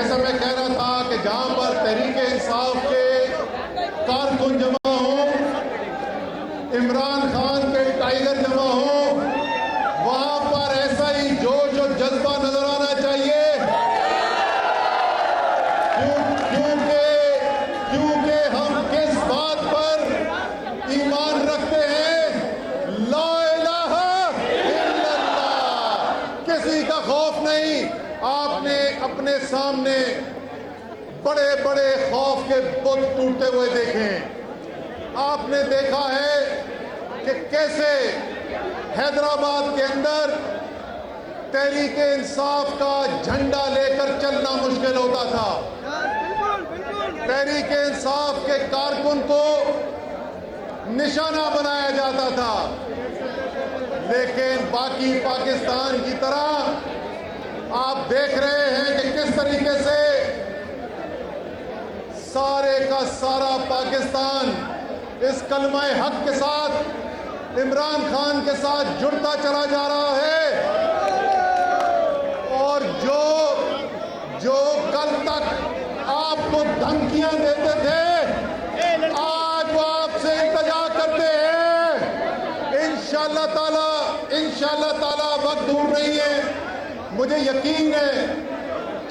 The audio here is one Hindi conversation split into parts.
जैसा मैं कह रहा था कि जहां पर तहरीक इंसाफ के कारकुन जमा हो, इमरान खान के टाइगर जमा हो, वहां पर ऐसा ही जोश और जज्बा नजर आना चाहिए। क्योंकि हम किस बात पर ईमान रखते हैं? ला इलाहा इल्लल्लाह। किसी का खौफ नहीं। आपने अपने सामने बड़े बड़े खौफ के बुत टूटते हुए देखे। आपने देखा है कि कैसे हैदराबाद के अंदर तहरीक इंसाफ का झंडा लेकर चलना मुश्किल होता था। तहरीक इंसाफ के कारकुन को निशाना बनाया जाता था। लेकिन बाकी पाकिस्तान की तरह आप देख रहे हैं कि किस तरीके से सारे का सारा पाकिस्तान इस कलमाए हक के साथ इमरान खान के साथ जुड़ता चला जा रहा है। और जो कल तक आपको धमकियां देते थे, आज वो आपसे इल्तिजा करते हैं। इंशाअल्लाह ताला वक्त दूर नहीं है। मुझे यकीन है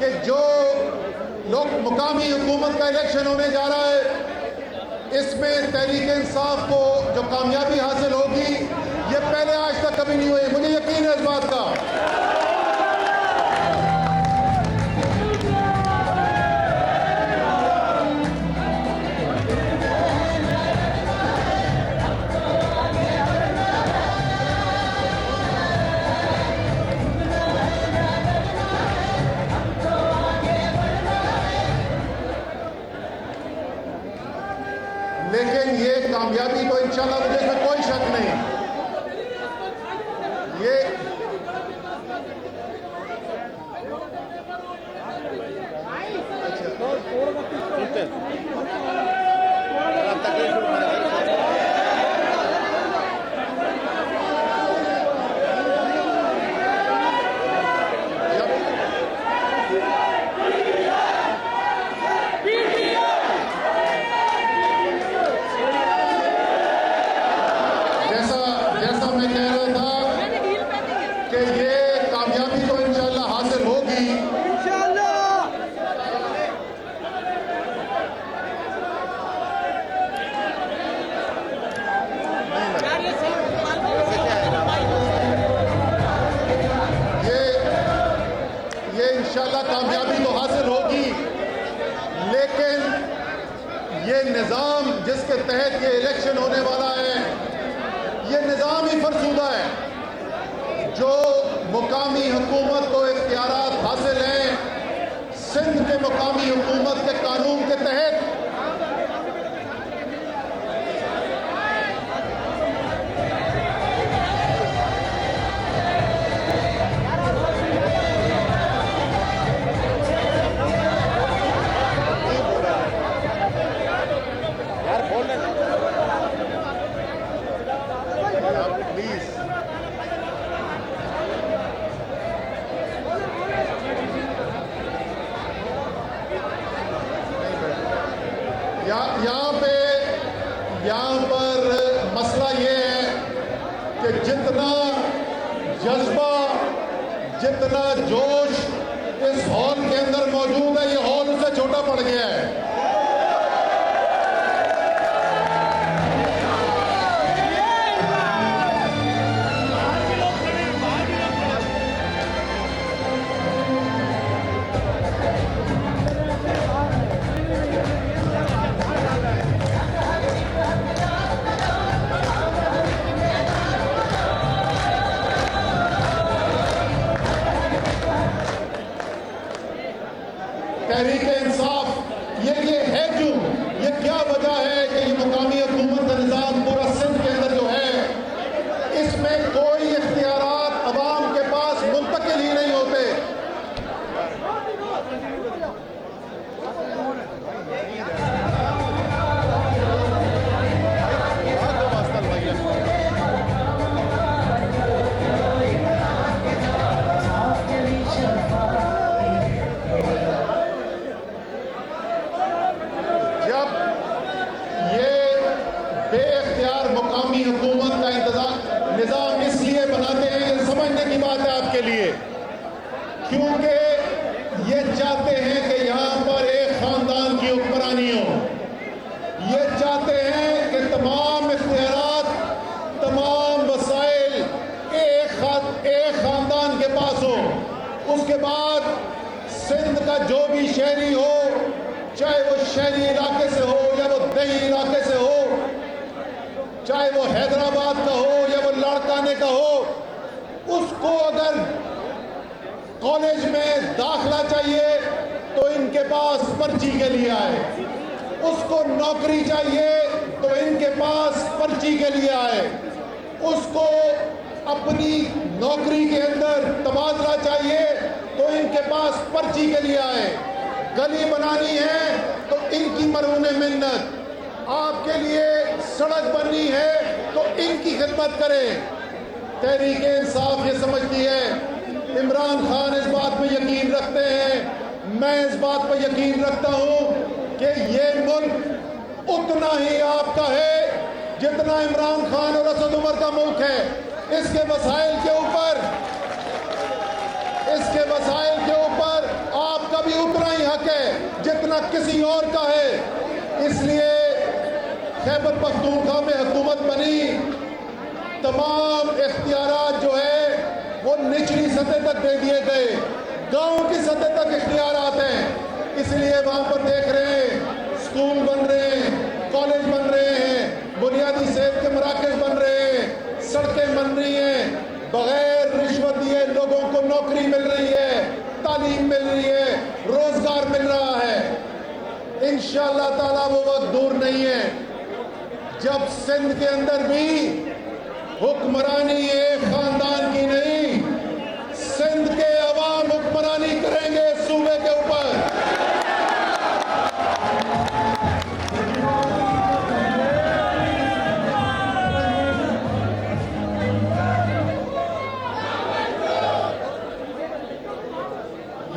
कि जो लोग मुकामी हुकूमत का इलेक्शन होने जा रहा है, इसमें तहरीक इंसाफ को जो कामयाबी हासिल होगी, ये पहले आज तक कभी नहीं हुई। मुझे यकीन है इस बात का। लेकिन ये कामयाबी तो इंशाल्लाह, मुझे इसमें कोई शक नहीं। ये कामयाबी तो हासिल होगी, लेकिन ये निज़ाम जिसके तहत ये इलेक्शन होने वाला है, ये निज़ाम ही फरसूदा है। जो मुकामी हुकूमत को इख्तियारात हासिल हैं सिंध के मुकामी हुकूमत के कानून के तहत, यहाँ पर मसला ये है कि जितना जज्बा, जितना जोश इस हॉल के अंदर मौजूद है, ये हॉल उससे छोटा पड़ गया है। तहरीक इंसाफ ये है क्यों, ये क्या वजह है कि ये मुकामी हुकूमत का निज़ाम पूरा सिंध के अंदर जो है, इसमें कोई इख्तियारात अवाम के पास मुंतकिल ही नहीं होते। क्योंकि ये चाहते हैं कि यहाँ पर एक खानदान की हुक्मरानी हो। ये चाहते हैं कि तमाम इख्तियारात, तमाम वसाइल एक खानदान के पास हो। उसके बाद सिंध का जो भी शहरी हो, चाहे वो शहरी इलाके से हो या वो दही इलाके से हो, चाहे वो हैदराबाद का हो या वो लाड़काने का हो, उसको अगर कॉलेज में दाखला चाहिए तो इनके पास पर्ची के लिए आए। उसको नौकरी चाहिए तो इनके पास पर्ची के लिए आए। उसको अपनी नौकरी के अंदर तबादला चाहिए तो इनके पास पर्ची के लिए आए। गली बनानी है तो इनकी मरहूने मिन्नत, आपके लिए सड़क बननी है तो इनकी खिदमत करें। तहरीक-ए-इंसाफ ये समझती है, इमरान खान इस बात पे यकीन रखते हैं, मैं इस बात पे यकीन रखता हूं कि ये मुल्क उतना ही आपका है जितना इमरान खान और असद उमर का मुल्क है। इसके वसाइल के ऊपर आपका भी उतना ही हक है जितना किसी और का है। इसलिए खैबर पख्तूनख्वा में हुकूमत बनी, तमाम इख्तियारात जो है वो निचली सतह तक दे दिए गए, गांव की सतह तक इख्तियारात हैं। इसलिए वहां पर देख रहे हैं स्कूल बन रहे हैं, कॉलेज बन रहे हैं, बुनियादी सेहत के मराकज बन रहे हैं, सड़कें बन रही हैं, बगैर रिश्वत दिए लोगों को नौकरी मिल रही है, तालीम मिल रही है, रोजगार मिल रहा है। इंशाअल्लाह ताला वो वक्त दूर नहीं है जब सिंध के अंदर भी हुक्मरानी एक खानदान की नहीं, सिंध के अवाम हुक्मरानी करेंगे सूबे के ऊपर।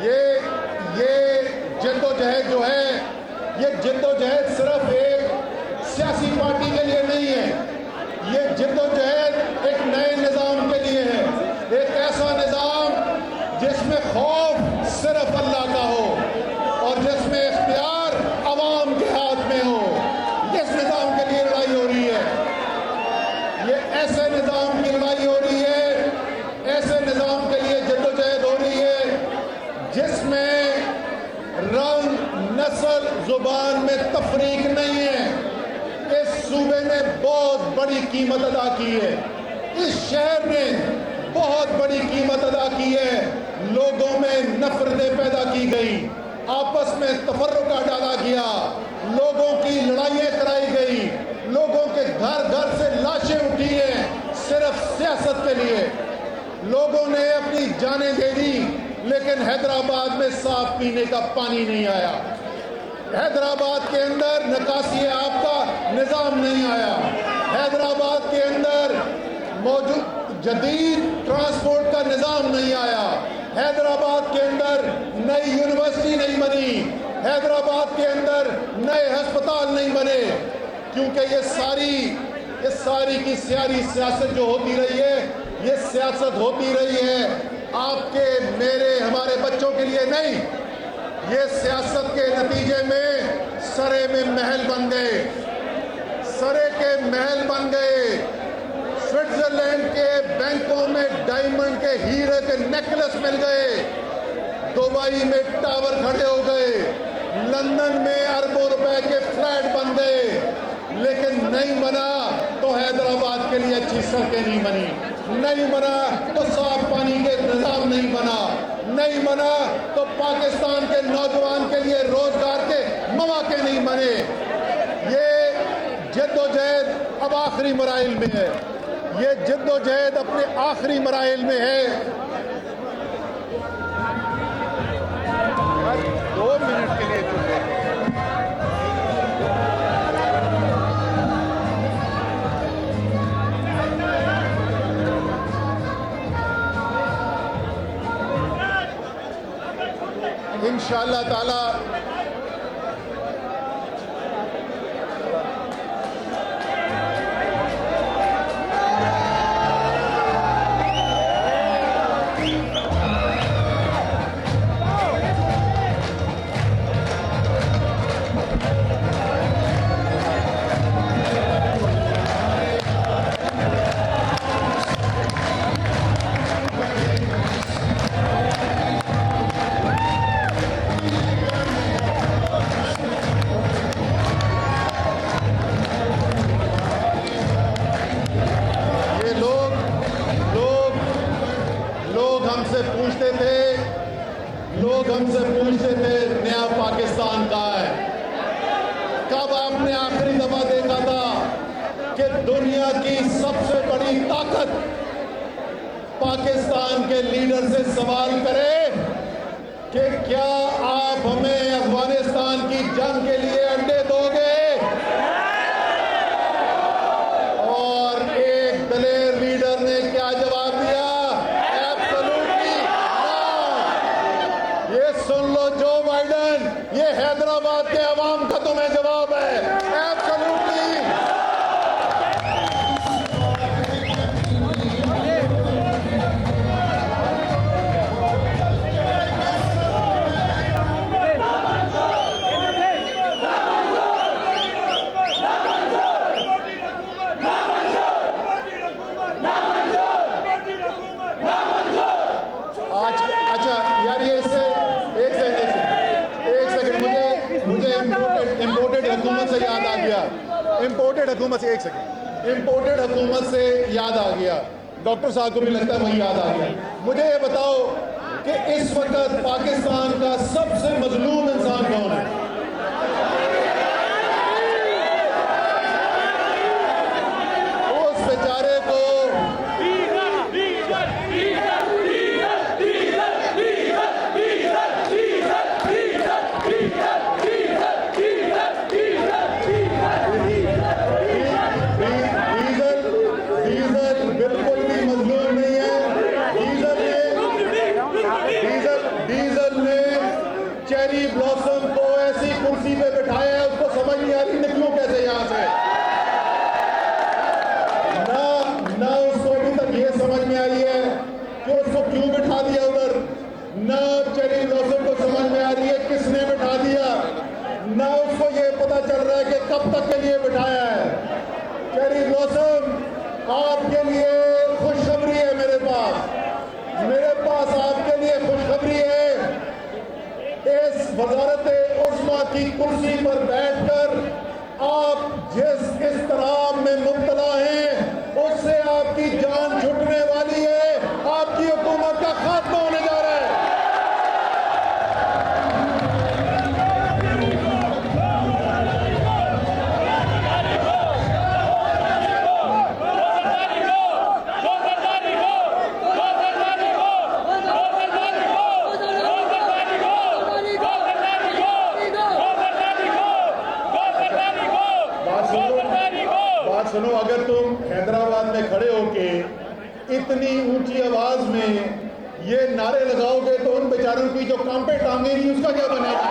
ये जद्दोजहद जो है, ये जद्दोजहद सिर्फ एक सियासी पार्टी के लिए नहीं है, ये जद्दोजहद एक नए निज़ाम के लिए है। एक ऐसा निज़ाम जिसमें खौफ सिर्फ अल्लाह का हो और जिसमें इख्तियार अवाम के हाथ में हो। इस निज़ाम के लिए लड़ाई हो रही है, ये ऐसे निज़ाम की लड़ाई हो रही है, ऐसे निज़ाम के लिए जद्दोजहद हो रही है जिसमें रंग, नस्ल, जुबान में तफरीक नहीं है। इस सूबे ने बहुत बड़ी कीमत अदा की है, इस शहर ने बहुत बड़ी कीमत अदा की है। लोगों में नफरतें पैदा की गई, आपस में तफर्रुका डाला गया, लोगों की लड़ाइयाँ कराई गई, लोगों के घर घर से लाशें उठी हैं सिर्फ सियासत के लिए। लोगों ने अपनी जानें दे दी, लेकिन हैदराबाद में साफ पीने का पानी नहीं आया। हैदराबाद के अंदर निकासी आपका निज़ाम नहीं आया। हैदराबाद के अंदर मौजूद जदीद ट्रांसपोर्ट का निज़ाम नहीं आया। हैदराबाद के अंदर नई यूनिवर्सिटी नहीं बनी, हैदराबाद के अंदर नए अस्पताल नहीं बने, क्योंकि ये सारी की सारी सियासत जो होती रही है, ये सियासत होती रही है आपके, मेरे, हमारे बच्चों के लिए नहीं। ये सियासत के नतीजे में सरे में महल बन गए, सरे के महल बन गए। स्विट्जरलैंड के बैंकों में डायमंड के हीरे के नेकलेस मिल गए, दुबई में टावर खड़े हो गए, लंदन में अरबों रुपए के फ्लैट बन गए, लेकिन नहीं बना तो हैदराबाद के लिए अच्छी सड़कें नहीं बनी, नहीं बना तो साफ पानी के निज़ाम नहीं बना, नहीं बना तो पाकिस्तान के नौजवान के लिए रोजगार के मौके नहीं बने। ये जद्दोजहद अब आखिरी मराइल में है, ये जद्दोजहद अपने आखिरी मराइल में है। 2 मिनट के लिए इंशाअल्लाह ताला लोग हमसे पूछते थे नया पाकिस्तान कहाँ है। कब आपने आखिरी दफा देखा था कि दुनिया की सबसे बड़ी ताकत पाकिस्तान के लीडर से सवाल करे कि क्या आप हमें अफगानिस्तान की जंग के लिए अंडे दोगे? और एक दलेर लीडर ने क्या जवाब दिया? Absolutely not. ये सुन लो जो बाइडेन, ये हैदराबाद के अवाम का तुम्हें जवाब है, एब्सोल्युटली। अच्छा यार, ये इससे एक सेकंड मुझे इम्पोर्टेड हुकूमत से याद आ गया। इम्पोर्टेड हुकूमत से याद आ गया। डॉक्टर साहब को भी लगता है वही याद आ गया। मुझे ये बताओ कि इस वक्त पाकिस्तान का सबसे मजलूम इंसान कौन है? उस बेचारे को चेरी ब्लॉसम को ऐसी कुर्सी पे बिठाया है, उसको समझ नहीं आ रही निकलूं कैसे यहां से। ना उसको अभी तक ये समझ में आई है कि उसको क्यों बिठा दिया उधर। ना चेरी ब्लॉसम को समझ में आ रही है किसने बिठा दिया। ना उसको ये पता चल रहा है कि कब तक के लिए बिठाया है। चेरी ब्लॉसम, आपके लिए खुशखबरी है मेरे पास आपके लिए खुशखबरी है। इस वज़ारत-ए-उज़्मा की कुर्सी पर बैठकर आप जिस इज़्तिराब में मुब्तला हैं, उससे आपकी जान छूटने वाली है। आपकी हुकूमत का खात्मा होने जा रहा है। सुनो, अगर तुम हैदराबाद में खड़े होके इतनी ऊंची आवाज में ये नारे लगाओगे तो उन बेचारों की जो कांपे टांगेंगी उसका क्या बनेगा?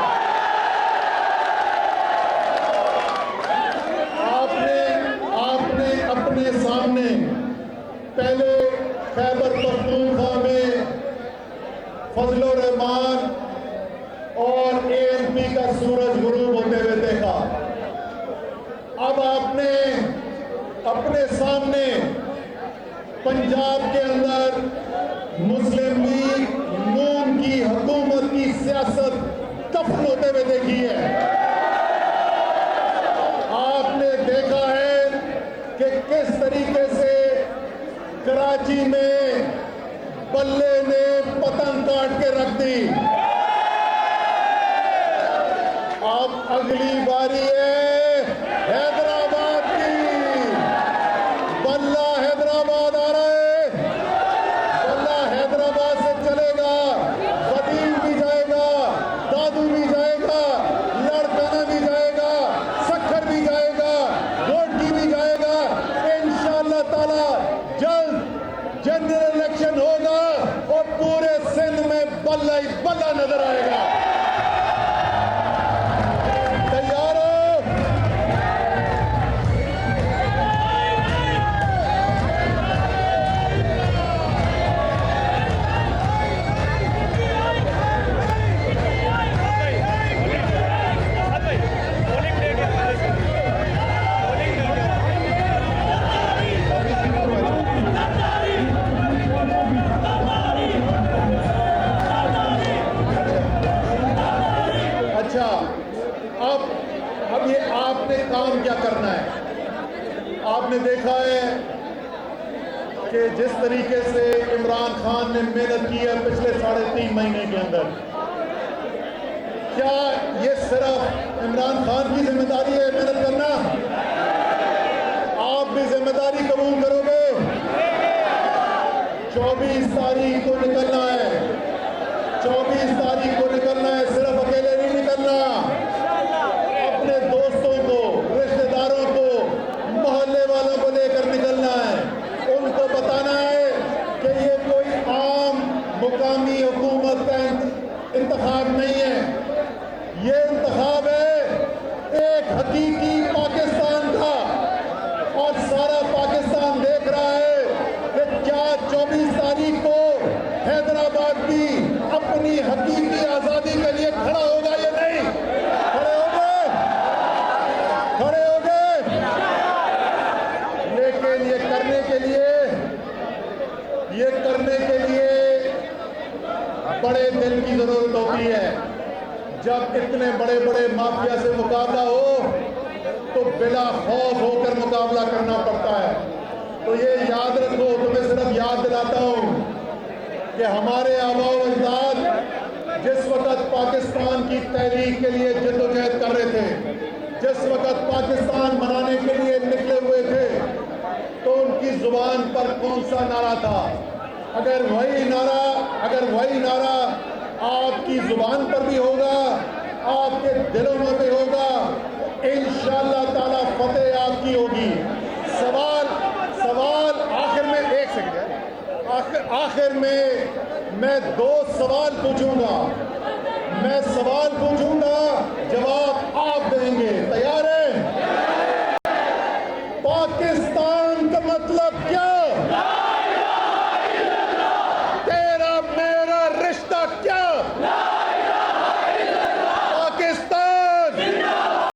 आपने अपने सामने पहले खैबर पख्तूनख्वा में फजलुर रहमान और एएनपी का सूरज गुरूब होते हुए देखा। अब आपने अपने सामने पंजाब के अंदर मुस्लिम लीग नून की हुकूमत की सियासत दफन होते हुए देखी है। आपने देखा है कि किस तरीके से कराची में बल्ले ने पतंग काट के रख दी। अब अगली बारी है हैदराबाद की। बल्ला हैदराबाद आ रहा है। बल्ला हैदराबाद से चलेगा, वदील भी जाएगा, दादू भी जाएगा, लड़काना भी जाएगा, सखर भी जाएगा, गोटकी भी जाएगा। इंशाअल्लाह ताला जल्द जनरल इलेक्शन होगा और पूरे सिंध में बल्ला ही बल्ला नजर आएगा। अच्छा, अब ये आपने काम क्या करना है? आपने देखा है कि जिस तरीके से इमरान खान ने मेहनत की है पिछले 3.5 महीने के अंदर, क्या ये सिर्फ इमरान खान की जिम्मेदारी है मेहनत करना? आप भी जिम्मेदारी कबूल करोगे? 24 तारीख को निकलना है, 24 तारीख को निकलना है, सिर्फ अकेले नहीं निकलना। अपने दोस्तों को, रिश्तेदारों को, मोहल्ले वालों को लेकर निकलना है। उनको बताना है कि ये कोई आम मुकामी हुकूमत का इंतखाब नहीं है, ये इंतखाब है एक हकीकी पाकिस्तान का। और सारा पाकिस्तान देख रहा है कि क्या 24 तारीख को हैदराबाद भी अपनी हकीकी आजादी के लिए खड़ा होगा या नहीं? खड़े होंगे, खड़े होंगे। लेकिन ये करने के लिए बड़े दिल की जरूरत होती है। जब इतने बड़े बड़े माफिया से मुकाबला हो तो बिला खौफ होकर मुकाबला करना पड़ता है। तो ये याद रखो, तुम्हें सिर्फ याद दिलाता हूं कि हमारे आबा व अजदाद जिस वक्त पाकिस्तान की तहरीक के लिए जद्दोजहद कर रहे थे, जिस वक्त पाकिस्तान बनाने के लिए निकले हुए थे, तो उनकी जुबान पर कौन सा नारा था? अगर वही नारा आपकी जुबान पर भी होगा, आपके दिलों में भी होगा, इंशाअल्लाह ताला फतेह आपकी होगी। सवाल आखिर में, एक सेकंड, आखिर में मैं 2 सवाल पूछूंगा। मैं सवाल पूछूंगा, जवाब आप देंगे। तैयार हैं? पाकिस्तान का मतलब क्या